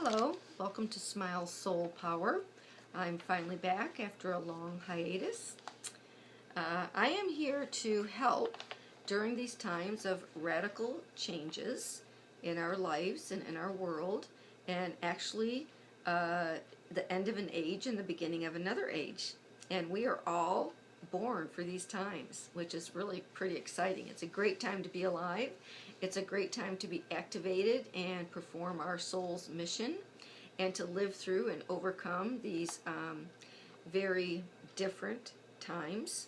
Hello, welcome to Smile Soul Power. I'm finally back after a long hiatus. I am here to help during these times of radical changes in our lives and in our world, and actually the end of an age and the beginning of another age. And we are all born for these times, which is really pretty exciting. It's a great time to be alive. It's a great time to be activated and perform our soul's mission and to live through and overcome these very different times.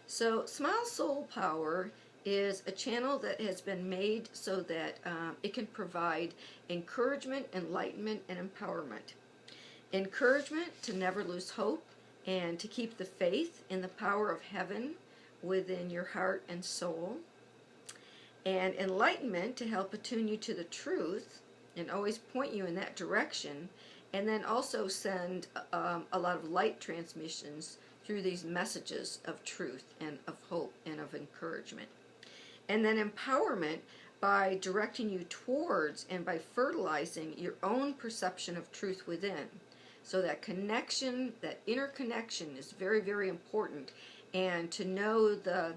So Smile Soul Power is a channel that has been made so that it can provide encouragement, enlightenment, and empowerment. Encouragement to never lose hope and to keep the faith in the power of heaven within your heart and soul. And enlightenment to help attune you to the truth and always point you in that direction, and then also send a lot of light transmissions through these messages of truth and of hope and of encouragement. And then empowerment by directing you towards and by fertilizing your own perception of truth within. So that connection, that interconnection is very, very important. And to know the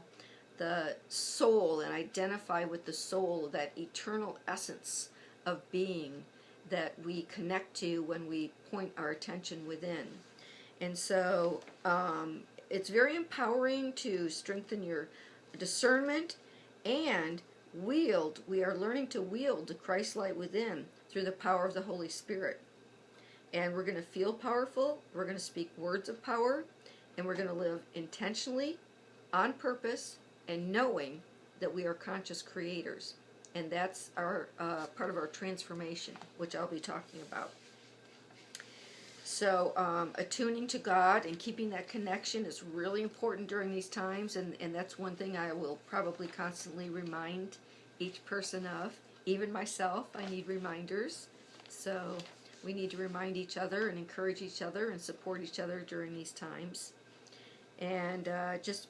soul and identify with the soul, that eternal essence of being that we connect to when we point our attention within. And so it's very empowering to strengthen your discernment and we are learning to wield the Christ light within through the power of the Holy Spirit. And we're going to feel powerful, we're going to speak words of power, and we're going to live intentionally, on purpose, and knowing that we are conscious creators. And that's our part of our transformation, which I'll be talking about. So attuning to God and keeping that connection is really important during these times, and that's one thing I will probably constantly remind each person of. Even myself, I need reminders. So we need to remind each other and encourage each other and support each other during these times. And just,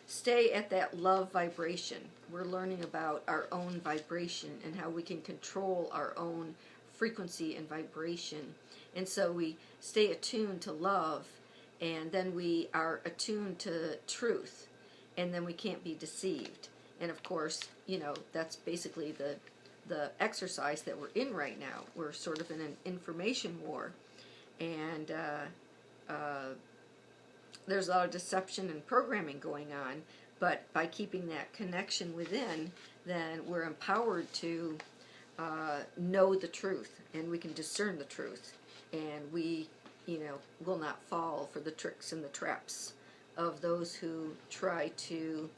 stay at that love vibration. We're learning about our own vibration and how we can control our own frequency and vibration. And so we stay attuned to love, and then we are attuned to truth, and then we can't be deceived. And of course, that's basically the exercise that we're in right now. We're sort of in an information war, and there's a lot of deception and programming going on, but by keeping that connection within, then we're empowered to know the truth, and we can discern the truth, and we, will not fall for the tricks and the traps of those who try to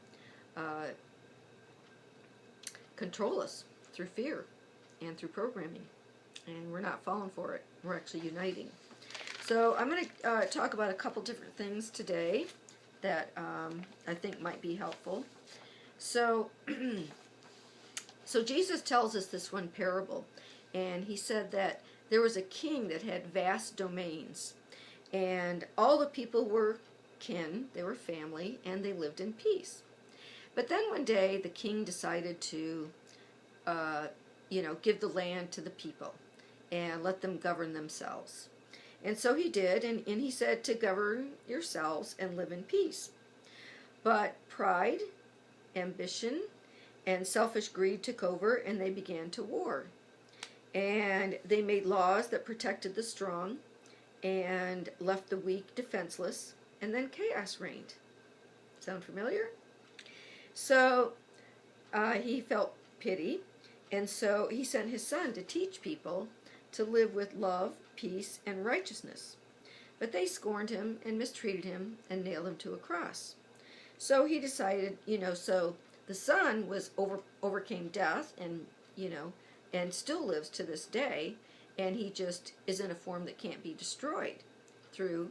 control us through fear and through programming, and we're not falling for it. We're actually uniting. So I'm going to talk about a couple different things today that I think might be helpful. So, so Jesus tells us this one parable, and he said that there was a king that had vast domains, and all the people were kin, they were family, and they lived in peace. But then one day the king decided to, give the land to the people and let them govern themselves. And so he did, and he said to govern yourselves and live in peace. But pride, ambition, and selfish greed took over, and they began to war. And they made laws that protected the strong and left the weak defenseless, and then chaos reigned. Sound familiar? So he felt pity, and so he sent his son to teach people to live with love, peace, and righteousness. But they scorned him and mistreated him and nailed him to a cross. So he decided, so the son overcame death and, and still lives to this day, and he just is in a form that can't be destroyed through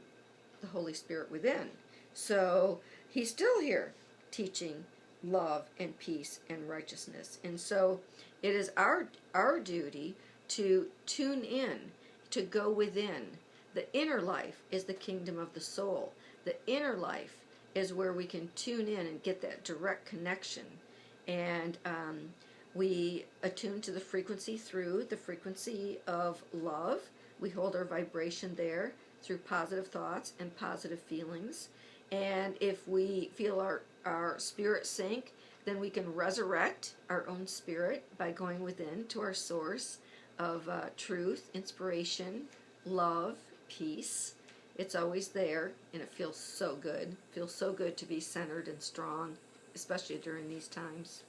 the Holy Spirit within. So he's still here teaching love and peace and righteousness. And so it is our duty to tune in, to go within. The inner life is the kingdom of the soul. The inner life is where we can tune in and get that direct connection. And We attune to the frequency through the frequency of love. We hold our vibration there through positive thoughts and positive feelings. And if we feel our spirit sink, then we can resurrect our own spirit by going within to our source of truth, inspiration, love, peace. It's always there, and it feels so good. It feels so good to be centered and strong, especially during these times.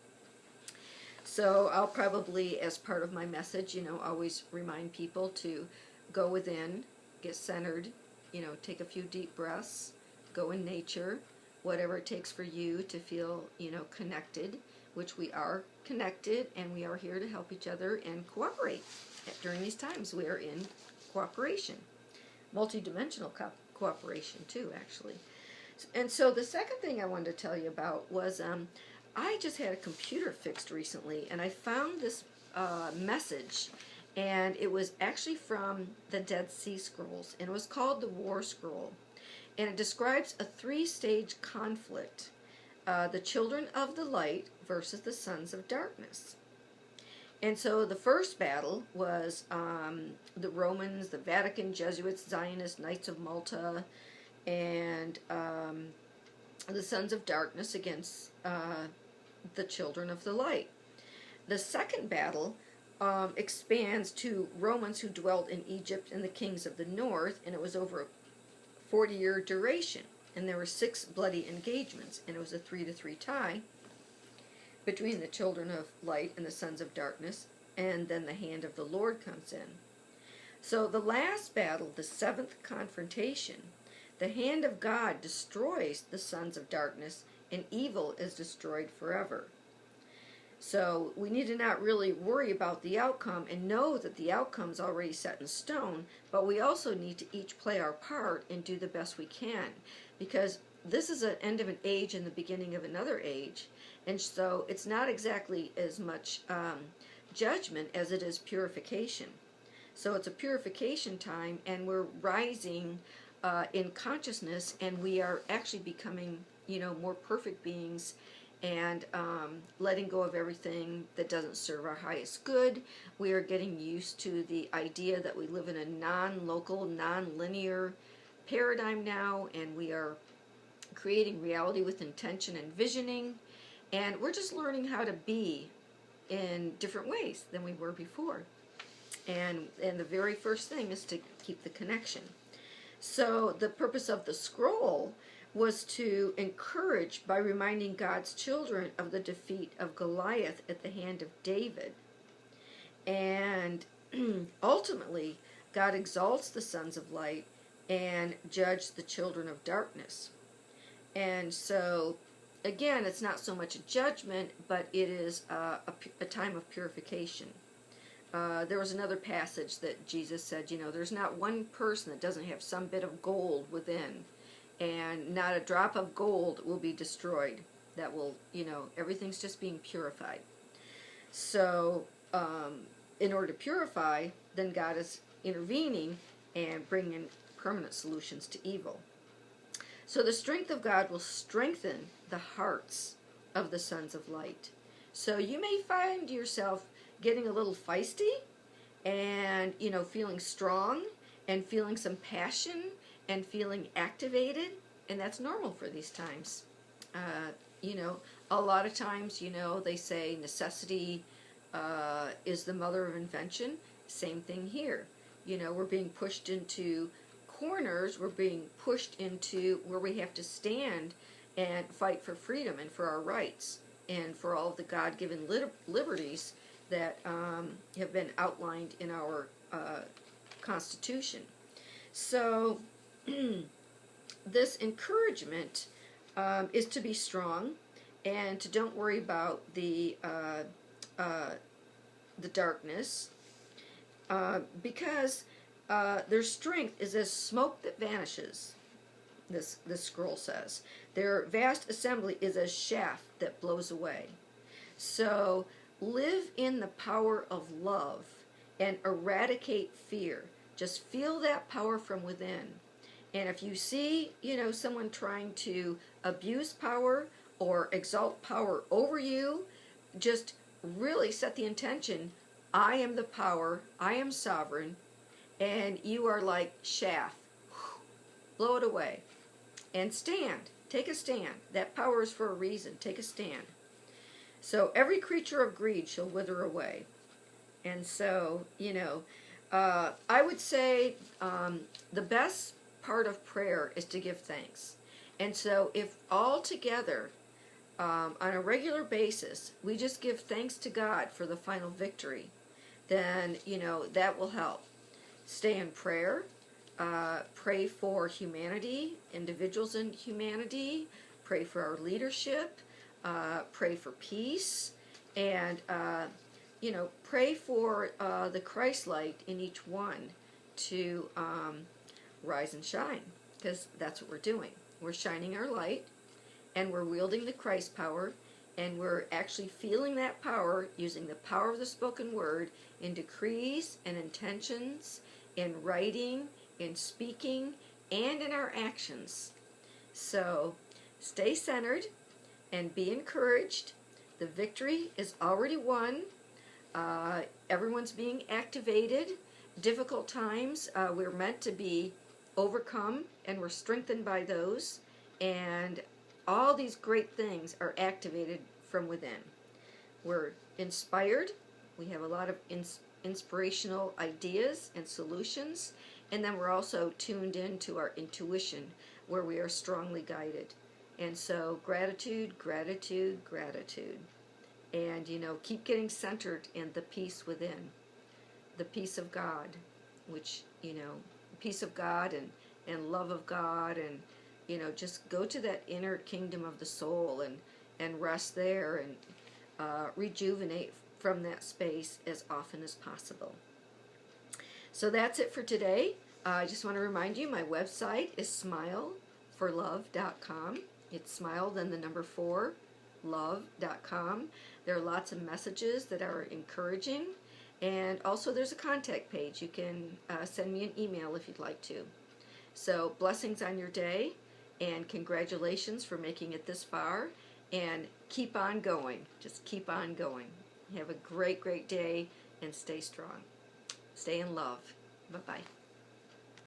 So I'll probably, as part of my message, always remind people to go within, get centered, take a few deep breaths, go in nature, whatever it takes for you to feel, connected, which we are connected, and we are here to help each other and cooperate. During these times, we are in cooperation. Multidimensional cooperation, too, actually. And so the second thing I wanted to tell you about was I just had a computer fixed recently, and I found this message, and it was actually from the Dead Sea Scrolls, and it was called the War Scroll. And it describes a 3-stage conflict, the children of the light versus the sons of darkness. And so the first battle was the Romans, the Vatican, Jesuits, Zionists, Knights of Malta, and the sons of darkness against the children of the light. The second battle expands to Romans who dwelt in Egypt and the kings of the north, and it was over a 40-year duration, and there were 6 bloody engagements, and it was a 3-3 tie between the children of light and the sons of darkness, and then the hand of the Lord comes in. So the last battle, the 7th confrontation, the hand of God destroys the sons of darkness, and evil is destroyed forever. So we need to not really worry about the outcome and know that the outcome's already set in stone, but we also need to each play our part and do the best we can, because this is an end of an age and the beginning of another age, and so it's not exactly as much judgment as it is purification. So it's a purification time, and we're rising in consciousness, and we are actually becoming, more perfect beings, and letting go of everything that doesn't serve our highest good. We are getting used to the idea that we live in a non-local, non-linear paradigm now, and we are creating reality with intention and visioning, and we're just learning how to be in different ways than we were before. And the very first thing is to keep the connection. So the purpose of the scroll was to encourage by reminding God's children of the defeat of Goliath at the hand of David. And ultimately, God exalts the sons of light and judges the children of darkness. And so, again, it's not so much a judgment, but it is a time of purification. There was another passage that Jesus said, there's not one person that doesn't have some bit of gold within, and not a drop of gold will be destroyed. That will, everything's just being purified. So, in order to purify, then God is intervening and bringing permanent solutions to evil. So the strength of God will strengthen the hearts of the sons of light. So you may find yourself getting a little feisty and, feeling strong and feeling some passion and feeling activated, and that's normal for these times. A lot of times, they say necessity is the mother of invention. Same thing here. We're being pushed into corners, we're being pushed into where we have to stand and fight for freedom and for our rights and for all of the God-given liberties that have been outlined in our Constitution. So this encouragement is to be strong and to don't worry about the darkness, because their strength is as smoke that vanishes, this scroll says. Their vast assembly is as chaff that blows away. So live in the power of love and eradicate fear. Just feel that power from within. And if you see, someone trying to abuse power or exalt power over you, just really set the intention, I am the power, I am sovereign, and you are like chaff. Blow it away. And stand. Take a stand. That power is for a reason. Take a stand. So every creature of greed shall wither away. And so, I would say the best part of prayer is to give thanks. And so if all together, on a regular basis, we just give thanks to God for the final victory, then, that will help. Stay in prayer. Pray for humanity, individuals in humanity. Pray for our leadership. Pray for peace. And, pray for the Christ light in each one to rise and shine, because that's what we're doing. We're shining our light, and we're wielding the Christ power, and we're actually feeling that power using the power of the spoken word in decrees and intentions, in writing, in speaking, and in our actions. So stay centered and be encouraged. The victory is already won. Everyone's being activated. Difficult times, we're meant to be overcome, and we're strengthened by those. And all these great things are activated from within. We're inspired. We have a lot of inspirational ideas and solutions. And then we're also tuned into our intuition, where we are strongly guided. And so gratitude, gratitude, gratitude. And, keep getting centered in the peace within. The peace of God, which, peace of God and love of God, and, just go to that inner kingdom of the soul and rest there and rejuvenate from that space as often as possible. So that's it for today. I just want to remind you, my website is smileforlove.com. It's smile, then the number 4, love.com. There are lots of messages that are encouraging, and also there's a contact page. You can send me an email if you'd like to. So blessings on your day, and congratulations for making it this far, and keep on going. Just keep on going. Have a great, great day, and stay strong. Stay in love. Bye-bye.